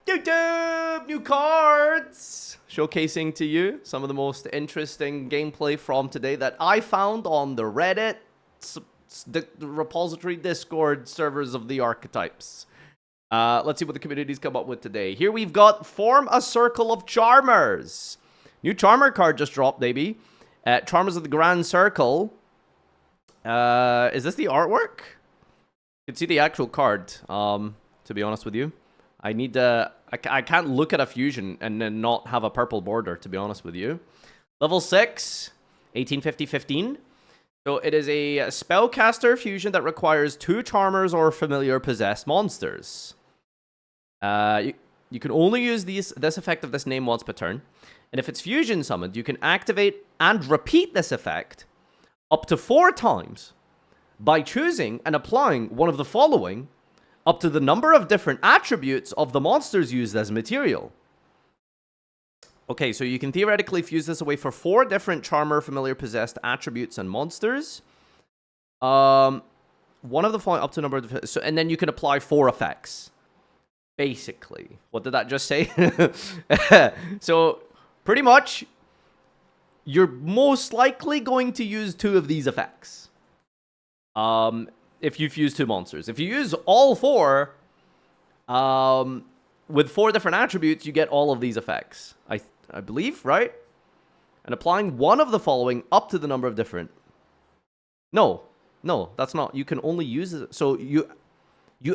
YouTube! New cards! Showcasing to you some of the most interesting gameplay from today that I found on the Reddit, the repository Discord servers of the archetypes. Let's see what the community's come up with today. Here we've got Form a Circle of Charmers. New Charmer card just dropped, baby. Charmers of the Grand Circle. Is this the artwork? You can see the actual card, to be honest with you. I need to... I can't look at a fusion and then not have a purple border, to be honest with you. Level 6, 1850-15. So it is a spellcaster fusion that requires 2 charmers or familiar possessed monsters. You can only use this effect of this name once per turn. And if it's fusion summoned, you can activate and repeat this effect up to 4 times by choosing and applying one of the following up to the number of different attributes of the monsters used as material. Okay, so you can theoretically fuse this away for 4 different charmer, familiar, possessed attributes and monsters. One of the following up to number of... So, and then you can apply 4 effects. Basically. What did that just say? So, pretty much, you're most likely going to use 2 of these effects. If you fuse 2 monsters. If you use all 4, with 4 different attributes, you get all of these effects. I believe, right? And applying one of the following up to the number of different... No, that's not. You can only use it. So you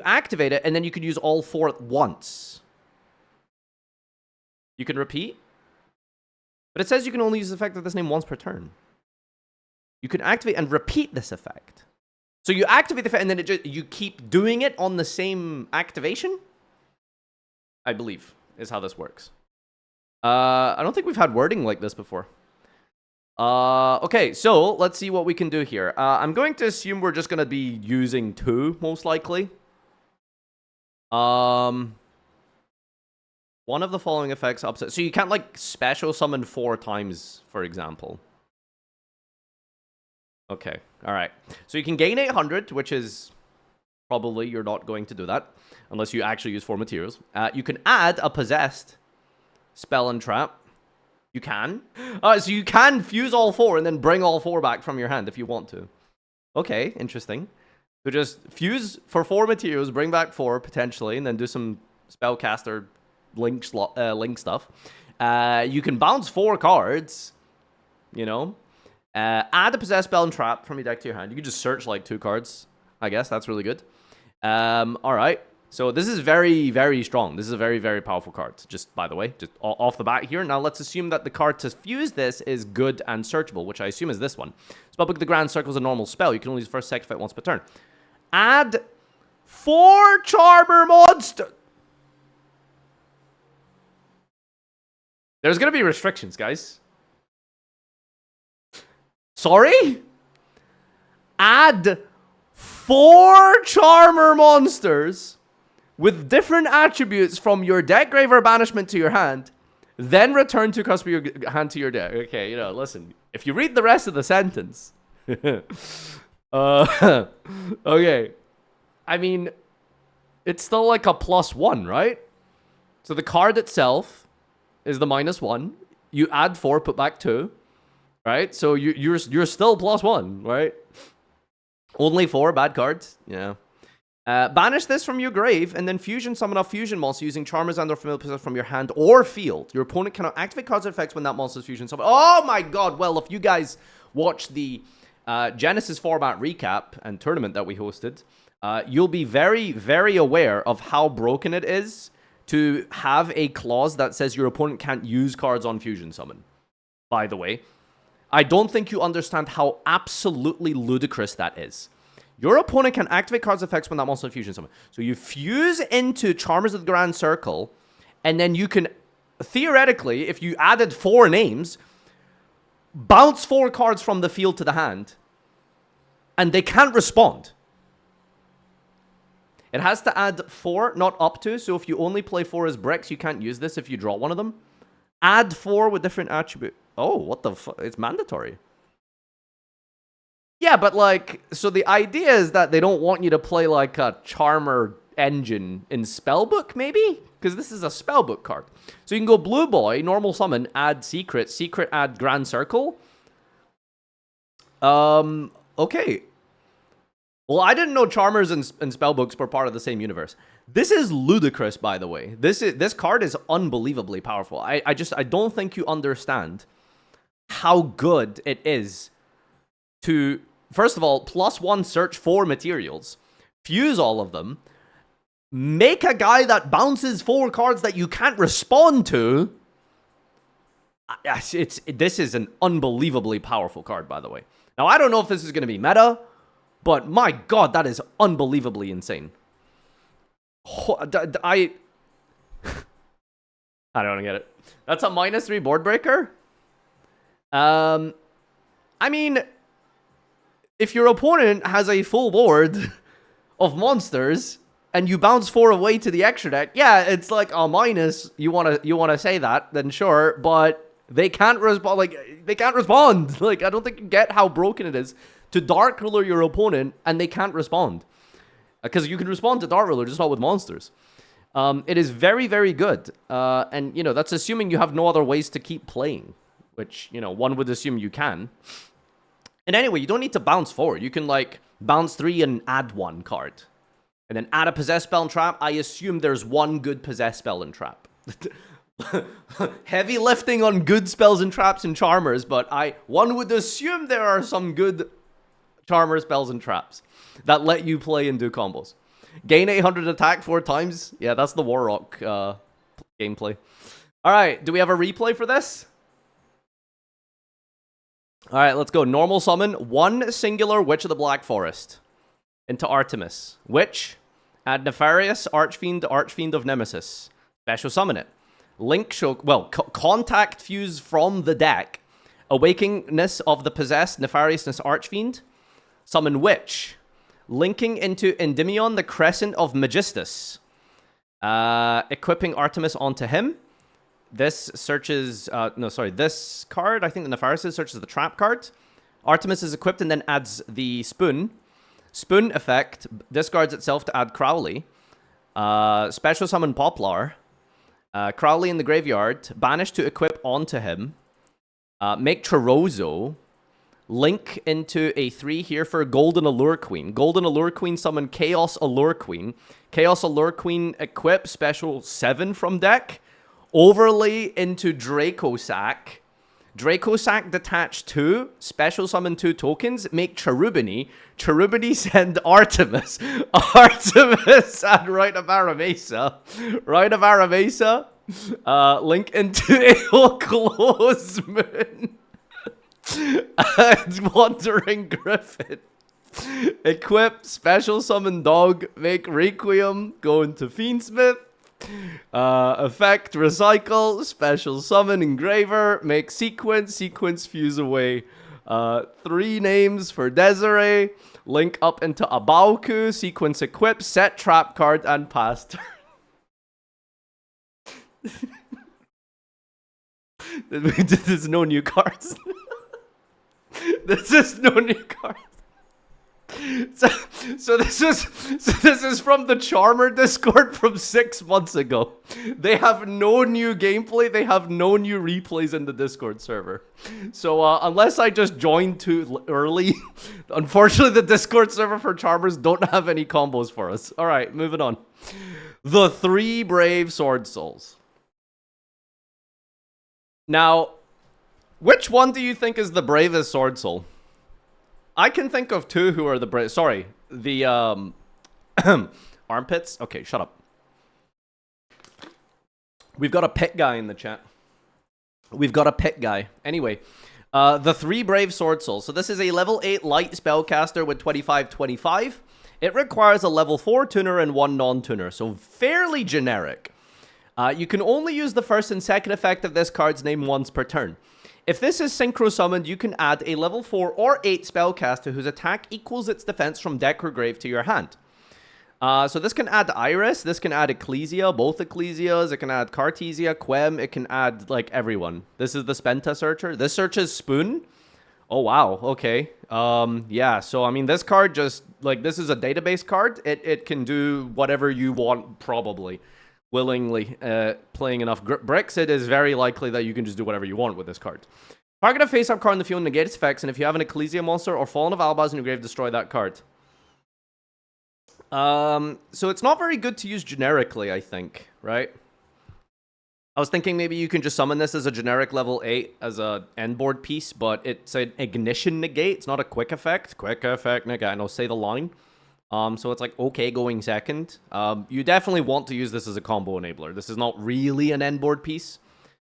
activate it, and then you can use all 4 at once. You can repeat. But it says you can only use the effect of this name once per turn. You can activate and repeat this effect. So you activate the effect, and then you keep doing it on the same activation? I believe, is how this works. I don't think we've had wording like this before. Okay, so let's see what we can do here. I'm going to assume we're just going to be using 2, most likely. One of the following effects upset. So you can't, like, special summon 4 times, for example. Okay, alright. So you can gain 800, which is probably you're not going to do that. Unless you actually use 4 materials. You can add a possessed spell and trap. You can. So you can fuse all 4 and then bring all 4 back from your hand if you want to. Okay, interesting. So just fuse for 4 materials, bring back 4 potentially, and then do some spellcaster link stuff. You can bounce 4 cards, you know. Add a possessed spell and trap from your deck to your hand. You can just search like 2 cards, I guess. That's really good. Alright. So this is very, very strong. This is a very, very powerful card. Just, by the way, just off the bat here. Now let's assume that the card to fuse this is good and searchable, which I assume is this one. Spellbook the Grand Circle is a normal spell. You can only use first second effect once per turn. Add 4 Charmer monsters. There's going to be restrictions, guys. Sorry? Add 4 Charmer monsters with different attributes from your deck, grave, or banishment to your hand, then return 2 cards from your hand to your deck. Okay, you know, listen. If you read the rest of the sentence... okay. I mean, it's still like a +1, right? So the card itself is the -1. You add 4, put back 2. Right? So you're still +1, right? Only 4 bad cards. Yeah. Banish this from your grave, and then fusion summon a fusion monster using Charmers and/or Familiar Possessed from your hand or field. Your opponent cannot activate cards or effects when that monster's fusion summon. Oh my god! Well, if you guys watched the Genesis format recap and tournament that we hosted, you'll be very, very aware of how broken it is to have a clause that says your opponent can't use cards on fusion summon. By the way. I don't think you understand how absolutely ludicrous that is. Your opponent can activate cards effects when that monster fusion summon. So you fuse into Charmers of the Grand Circle, and then you can, theoretically, if you added 4 names, bounce 4 cards from the field to the hand, and they can't respond. It has to add 4, not up to, so if you only play 4 as bricks, you can't use this if you draw one of them. Add 4 with different attributes. Oh, what the fuck? It's mandatory. Yeah, but like, so the idea is that they don't want you to play like a Charmer engine in Spellbook, maybe? Because this is a Spellbook card. So you can go Blue Boy, normal summon, add Secret, Secret add Grand Circle. Okay. Well, I didn't know Charmers and Spellbooks were part of the same universe. This is ludicrous, by the way. This card is unbelievably powerful. I don't think you understand how good it is to, first of all, +1 search for materials, fuse all of them, make a guy that bounces 4 cards that you can't respond to. This is an unbelievably powerful card, by the way. Now, I don't know if this is going to be meta, but my god, that is unbelievably insane. I don't get it. That's a -3 board breaker? I mean, if your opponent has a full board of monsters and you bounce 4 away to the extra deck, yeah, it's like a minus. You wanna say that, then sure, but they can't respond. Like, they can't respond. Like, I don't think you get how broken it is to Dark Ruler your opponent and they can't respond. Because you can respond to Dark Ruler, just not with monsters. It is very, very good. And, you know, that's assuming you have no other ways to keep playing. Which, you know, one would assume you can. And anyway, you don't need to bounce 4. You can, like, bounce 3 and add 1 card. And then add a Possess Spell and Trap. I assume there's 1 good Possess Spell and Trap. Heavy lifting on good spells and traps and Charmers, but one would assume there are some good Charmer spells and traps that let you play and do combos. Gain 800 attack 4 times. Yeah, that's the Warrock gameplay. All right, do we have a replay for this? All right, let's go. Normal summon 1 singular Witch of the Black Forest into Artemis. Witch, add Nefarious, Archfiend, Archfiend of Nemesis. Special summon it. Link show, well, contact fuse from the deck. Awakeness of the possessed Nefariousness Archfiend. Summon Witch. Linking into Endymion, the Crescent of Magistus. Equipping Artemis onto him. This searches, this card, I think the Nefarious searches the trap card. Artemis is equipped and then adds the Spoon. Spoon effect discards itself to add Crowley. Special summon Poplar. Crowley in the graveyard. Banish to equip onto him. Make Chorozo. Link into a 3 here for Golden Allure Queen. Golden Allure Queen summon Chaos Allure Queen. Chaos Allure Queen equip special 7 from deck. Overlay into Draco Sack. Draco Sack detach 2. Special summon 2 tokens. Make Cherubini. Cherubini send Artemis. Artemis and Rite of Aramesa. Rite of Aramesa. Link into Eol Closeman. And Wandering Griffin. Equip Special Summon Dog. Make Requiem. Go into Fiendsmith. Effect Recycle. Special Summon Engraver. Make Sequence. Sequence fuse away. 3 names for Desiree. Link up into Abauku. Sequence equip. Set trap card and pass turn. There's no new cards. This is no new cards. So this is from the Charmer Discord from 6 months ago. They have no new gameplay. They have no new replays in the Discord server. So unless I just joined too early, unfortunately the Discord server for Charmers don't have any combos for us. All right, moving on. The 3 Brave Swordsouls. Now, which one do you think is the bravest Swordsoul? I can think of 2 who are the brave. Sorry, the armpits. Okay, shut up. We've got a pit guy in the chat. We've got a pit guy. Anyway, the 3 Brave Swordsouls. So this is a level 8 light spellcaster with 25/25. It requires a level 4 tuner and 1 non-tuner, so fairly generic. You can only use the first and second effect of this card's name once per turn. If this is synchro summoned, you can add a level 4 or 8 spellcaster whose attack equals its defense from deck or grave to your hand. So this can add Iris, this can add Ecclesia, both Ecclesias, it can add Cartesia, Quem, it can add, like, everyone. This is the Spenta Searcher. This searches Spoon. Oh, wow, okay. Yeah, so I mean, this card just, like, this is a database card. It can do whatever you want, probably. Willingly. Playing enough bricks, it is very likely that you can just do whatever you want with this card. Target a face-up card in the field, negate its effects, and if you have an Ecclesia monster or Fallen of Albaz in your grave, destroy that card. So it's not very good to use generically, I think, right? I was thinking maybe you can just summon this as a generic level 8 as a end board piece, but it's an ignition negate. It's not a quick effect. Quick effect negate. I know, say the line. So it's like, okay, going second. You definitely want to use this as a combo enabler. This is not really an end board piece,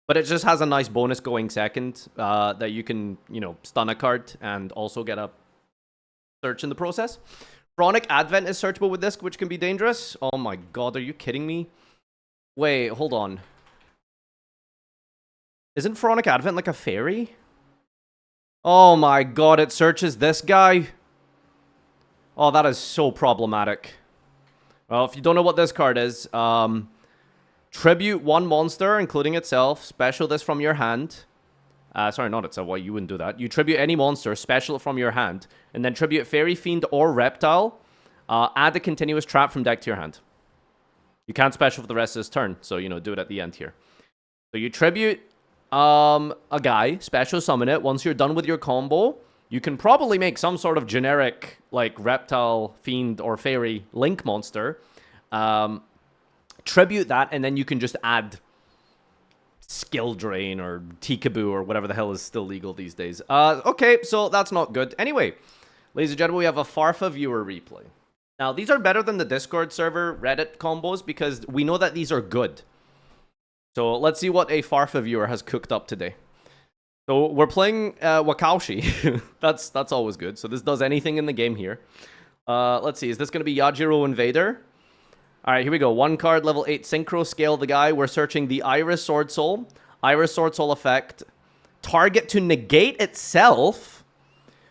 but it just has a nice bonus going second that you can, you know, stun a card and also get a search in the process. Chronic Advent is searchable with this, which can be dangerous. Oh my god, are you kidding me? Wait, hold on. Isn't Pharaonic Advent like a fairy? Oh my god, it searches this guy. Oh, that is so problematic. Well, if you don't know what this card is, tribute one monster, including itself, special this from your hand. Sorry, not itself. Why, you wouldn't do that. You tribute any monster, special it from your hand, and then tribute Fairy, Fiend, or Reptile. Add a continuous trap from deck to your hand. You can't special for the rest of this turn, so, you know, do it at the end here. So you tribute a guy, special summon it. Once you're done with your combo, you can probably make some sort of generic, like, Reptile, Fiend, or Fairy Link monster. Tribute that, and then you can just add Skill Drain or Tikaboo or whatever the hell is still legal these days. Okay, so that's not good. Anyway, ladies and gentlemen, we have a Farfa viewer replay. Now, these are better than the Discord server Reddit combos because we know that these are good. So let's see what a Farfa viewer has cooked up today. So we're playing Wakaushi. That's always good. So this does anything in the game here. Let's see. Is this going to be Yugioh Invader? All right, here we go. One card, level 8, Synchro, scale the guy. We're searching the Iris Swordsoul. Iris Swordsoul effect. Target to negate itself,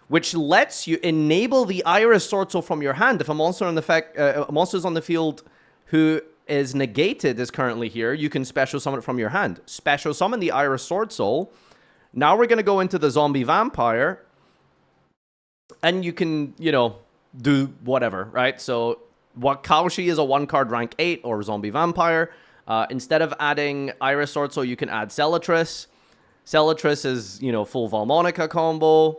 which lets you enable the Iris Swordsoul from your hand. If a monster on the monster's on the field who is negated is currently here, you can special summon it from your hand. Special summon the Iris Swordsoul. Now we're going to go into the Zombie Vampire. And you can, you know, do whatever, right? So Wakaushi is a 1-card rank 8 or Zombie Vampire. Instead of adding Iris Swordsoul, you can add Cellatrix. Cellatrix is, you know, full Valmonica combo.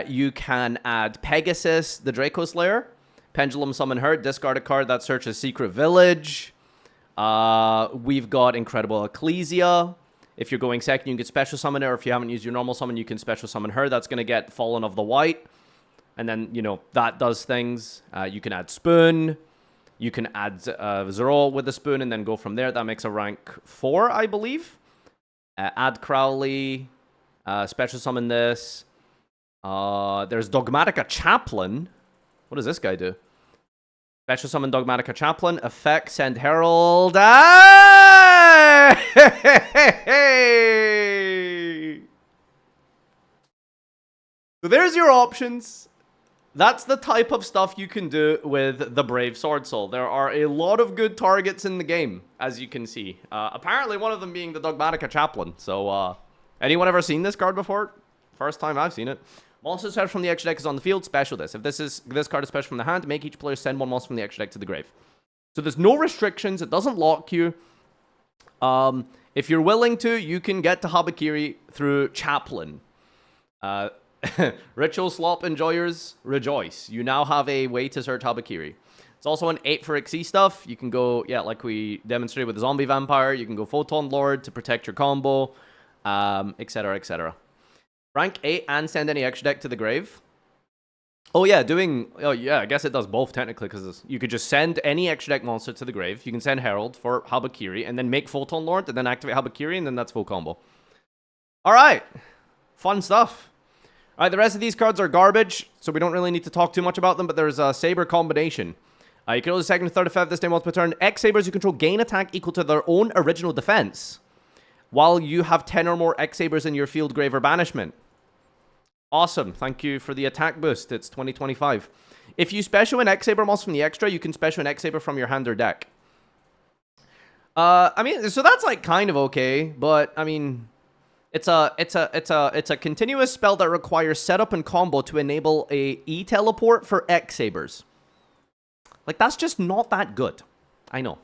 You can add Pegasus, the Draco Slayer. Pendulum Summon her, discard a card that searches Secret Village. We've got Incredible Ecclesia. If you're going second, you can special summon her. Or if you haven't used your normal summon, you can special summon her. That's going to get Fallen of the White. And then, you know, that does things. You can add Spoon. You can add Zero with the Spoon and then go from there. That makes a rank 4, I believe. Add Crowley. Special summon this. There's Dogmatica Chaplain. What does this guy do? Special summon Dogmatica Chaplain. Effect, send Herald. Hey! So there's your options. That's the type of stuff you can do with the Brave Swordsoul. There are a lot of good targets in the game, as you can see. Apparently one of them being the Dogmatica Chaplain. So, anyone ever seen this card before? First time I've seen it. Monster search from the extra deck is on the field. Special this. If this card is special from the hand, make each player send one monster from the extra deck to the grave. So there's no restrictions. It doesn't lock you. If you're willing to, you can get to Habakiri through Chaplain. Ritual Slop enjoyers, rejoice. You now have a way to search Habakiri. It's also an 8 for XC stuff. You can go, yeah, like we demonstrated with the Zombie Vampire. You can go Photon Lord to protect your combo, etc., etc. Rank 8 and send any extra deck to the grave. Oh yeah, oh yeah, I guess it does both technically, because you could just send any extra deck monster to the grave. You can send Herald for Habakiri, and then make Photon Lord, and then activate Habakiri, and then that's full combo. Alright, fun stuff. Alright, the rest of these cards are garbage, so we don't really need to talk too much about them, but there's a Saber combination. You can roll the second and third effect this day once per turn. X Sabers you control gain attack equal to their own original defense, while you have 10 or more X Sabers in your field, grave, or banishment. Awesome. Thank you for the attack boost. It's 2025. If you special an X-Saber monster from the extra, you can special an X-Saber from your hand or deck. I mean, so that's like kind of okay, but I mean, It's a continuous spell that requires setup and combo to enable a E-teleport for X-Sabers. Like, that's just not that good. I know.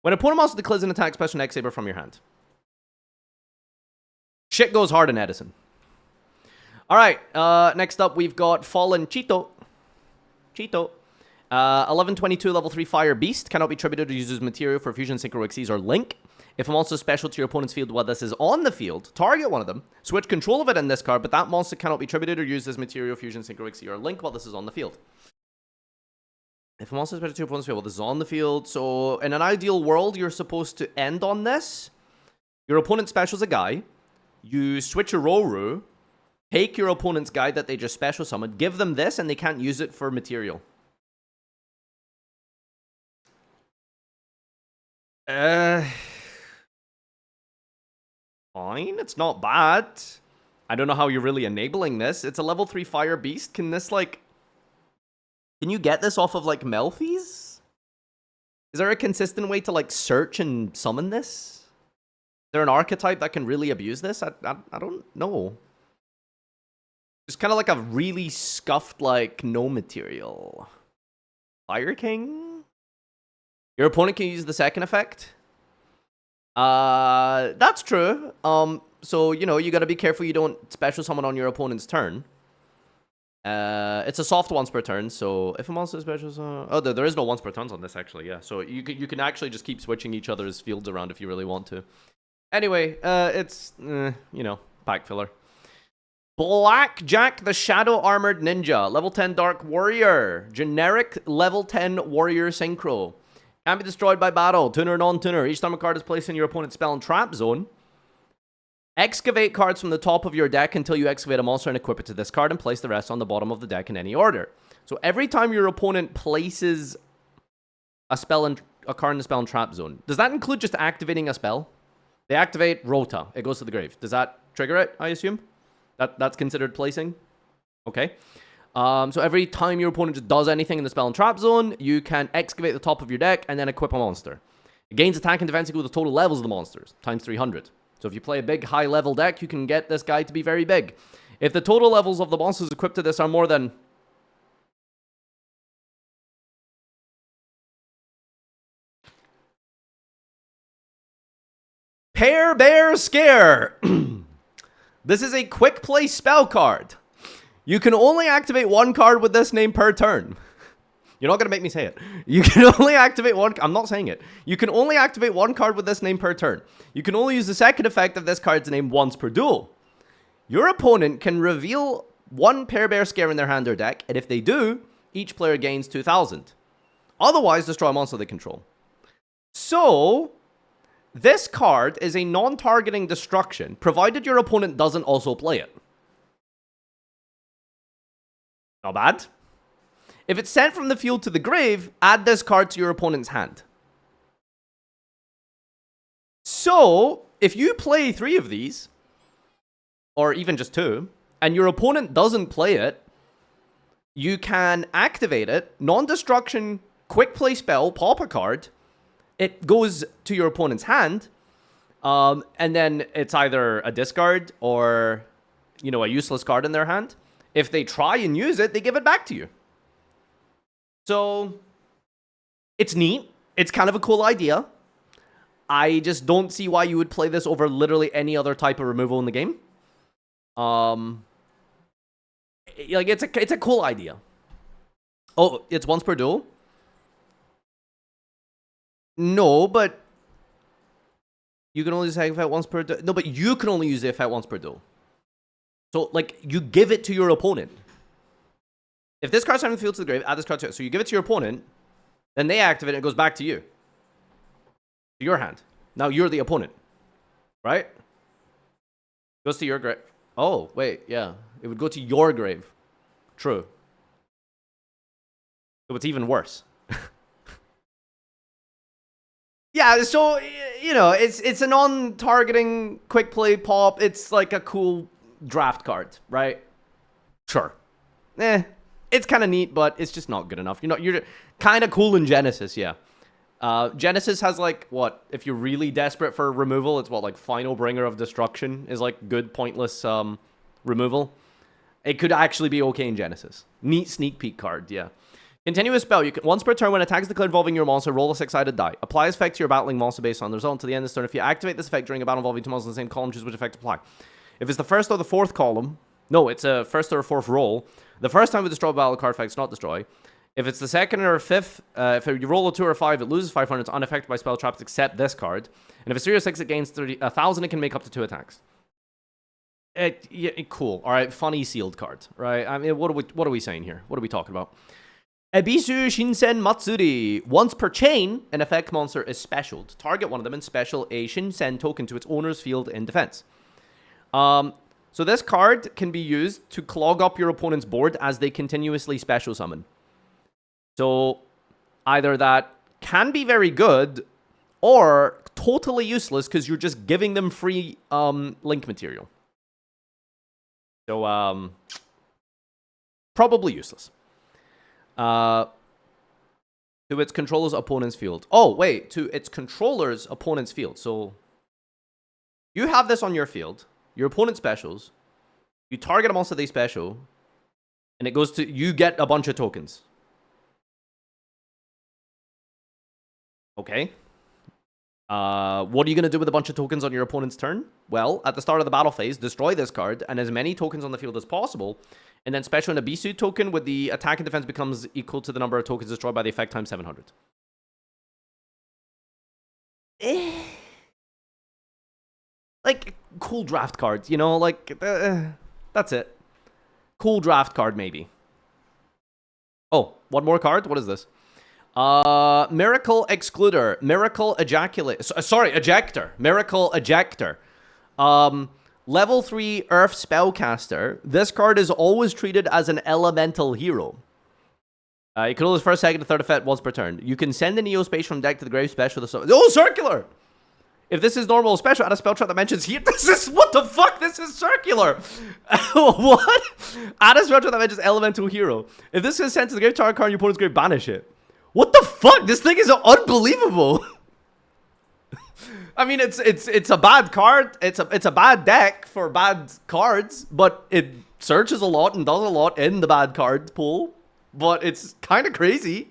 When an opponent monster declares an attack special X-Saber from your hand. Shit goes hard in Edison. Alright, next up we've got Fallen Cheeto. 1122 level 3 Fire Beast. Cannot be tributed or uses material for Fusion, Synchro, Xyz, or Link. If a monster is special to your opponent's field while this is on the field, target one of them, switch control of it in this card, but that monster cannot be tributed or used as material, Fusion, Synchro, Xyz, or Link while this is on the field. If a monster is special to your opponent's field while this is on the field, so in an ideal world, you're supposed to end on this. Your opponent specials a guy. You switch a Roru, take your opponent's guy that they just special summoned, give them this, and they can't use it for material. Fine, it's not bad. I don't know how you're really enabling this. It's a level 3 Fire Beast. Can this, like... Can you get this off of, like, Melfi's? Is there a consistent way to, like, search and summon this? Is there an archetype that can really abuse this? I don't know. It's kind of like a really scuffed, like, no material. Fire King? Your opponent can use the second effect? That's true. So, you know, you gotta be careful you don't special summon on your opponent's turn. It's a soft once per turn, so if a monster special summon... Oh, there is no once per turns on this, actually, yeah. So you can actually just keep switching each other's fields around if you really want to. Anyway, it's, you know, pack filler. Blackjack the Shadow Armored Ninja. Level 10 Dark Warrior. Generic level 10 Warrior Synchro. Can't be destroyed by battle. Tuner, non-tuner. Each time a card is placed in your opponent's spell and trap zone, excavate cards from the top of your deck until you excavate a monster and equip it to this card and place the rest on the bottom of the deck in any order. So every time your opponent places a card in the spell and trap zone, does that include just activating a spell? They activate Rota. It goes to the grave. Does that trigger it, I assume? That's considered placing? Okay. So every time your opponent just does anything in the spell and trap zone, you can excavate the top of your deck and then equip a monster. It gains attack and defense equal to the total levels of the monsters, times 300. So if you play a big high level deck, you can get this guy to be very big. If the total levels of the monsters equipped to this are more than... Pear Bear Scare! This is a quick play spell card. You can only activate one card with this name per turn. You're not going to make me say it. You can only activate one... I'm not saying it. You can only activate one card with this name per turn. You can only use the second effect of this card's name once per duel. Your opponent can reveal one Pear Bear Scare in their hand or deck, and if they do, each player gains 2,000. Otherwise, destroy a monster they control. So, this card is a non-targeting destruction, provided your opponent doesn't also play it. Not bad. If it's sent from the field to the grave, add this card to your opponent's hand. So, if you play 3 of these, or even just 2, and your opponent doesn't play it, you can activate it, non-destruction, quick play spell, pop a card, it goes to your opponent's hand, and then it's either a discard or, you know, a useless card in their hand. If they try and use it, they give it back to you. So, it's neat. It's kind of a cool idea. I just don't see why you would play this over literally any other type of removal in the game. Like, it's a cool idea. Oh, it's once per duel? No, but you can only use the effect once per duel. No, but you can only use the effect once per duel. So, like, you give it to your opponent. If this card's sent from the field to the grave, add this card to it. So you give it to your opponent, then they activate it, and it goes back to you. To your hand. Now you're the opponent. Right? Goes to your grave. Oh, wait, yeah. It would go to your grave. True. So it's even worse. Yeah, so, you know, it's a non-targeting quick play pop. It's like a cool draft card, right? Sure. It's kind of neat, but it's just not good enough. You're kind of cool in Genesis, yeah. Genesis has, like, what? If you're really desperate for removal, it's what, like, Final Bringer of Destruction is, like, good, pointless removal. It could actually be okay in Genesis. Neat sneak peek card, yeah. Continuous spell. You can, once per turn, when attacks declared involving your monster, roll a 6-sided die. Apply this effect to your battling monster based on the result until the end of this turn. If you activate this effect during a battle involving two monsters in the same column, choose which effect to apply. If it's the first or the fourth column, no, it's a first or a fourth roll. The first time we destroy a battle card effect, it's not destroy. If it's the second or fifth, if you roll a 2 or 5, it loses 500. It's unaffected by spell traps except this card. And if it's 3 or 6, it gains 1,000. It can make up to 2 attacks. Cool. All right, funny sealed card, right? I mean, what are we saying here? What are we talking about? Ebisu Shinsen Matsuri. Once per chain, an effect monster is specialed. Target one of them and special a Shinsen token to its owner's field in defense. So this card can be used to clog up your opponent's board as they continuously special summon. So either that can be very good or totally useless because you're just giving them free link material. So probably useless. To its controller's opponent's field. Oh, wait. To its controller's opponent's field. So you have this on your field. Your opponent specials. You target a monster they special. And it goes to... You get a bunch of tokens. Okay. What are you going to do with a bunch of tokens on your opponent's turn? Well, at the start of the battle phase, destroy this card and as many tokens on the field as possible. And then special an Ebisu token with the attack and defense becomes equal to the number of tokens destroyed by the effect times 700. Like, cool draft cards, you know? Like, that's it. Cool draft card, maybe. Oh, one more card? What is this? Miracle Excluder, Miracle Ejaculate, sorry, Ejector, Miracle Ejector. Level 3 Earth Spellcaster. This card is always treated as an elemental hero. You can roll his first, second, and third effect once per turn. You can send a Neospace from deck to the grave special. Oh, circular! If this is normal special, add a spell trap that mentions here. This is, what the fuck? This is circular. What? Add a spell trap that mentions elemental hero. If this is sent to the grave target card, your opponent's grave, banish it. What the fuck? This thing is unbelievable. I mean, it's a bad card. It's a bad deck for bad cards, but it searches a lot and does a lot in the bad card pool. But it's kind of crazy.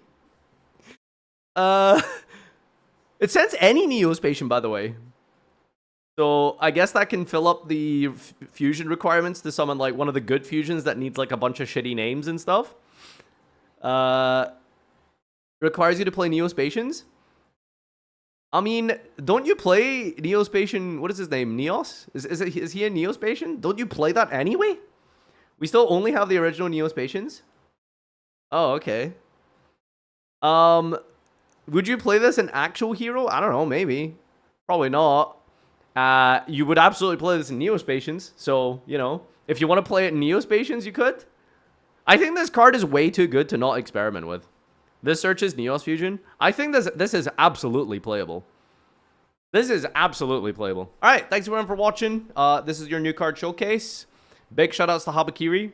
It sends any Neospatian, by the way. So I guess that can fill up the fusion requirements to summon like one of the good fusions that needs like a bunch of shitty names and stuff. Requires you to play Neospatians? I mean, don't you play Neospatian... What is his name? Neos? Is he a Neospatian? Don't you play that anyway? We still only have the original Neospatians? Oh, okay. Would you play this in actual hero? I don't know, maybe. Probably not. You would absolutely play this in Neospatians. So, you know, if you want to play it in Neospatians, you could. I think this card is way too good to not experiment with. This searches Neos Fusion. I think this is absolutely playable. This is absolutely playable. All right, thanks everyone for watching. This is your new card showcase. Big shoutouts to Habakiri.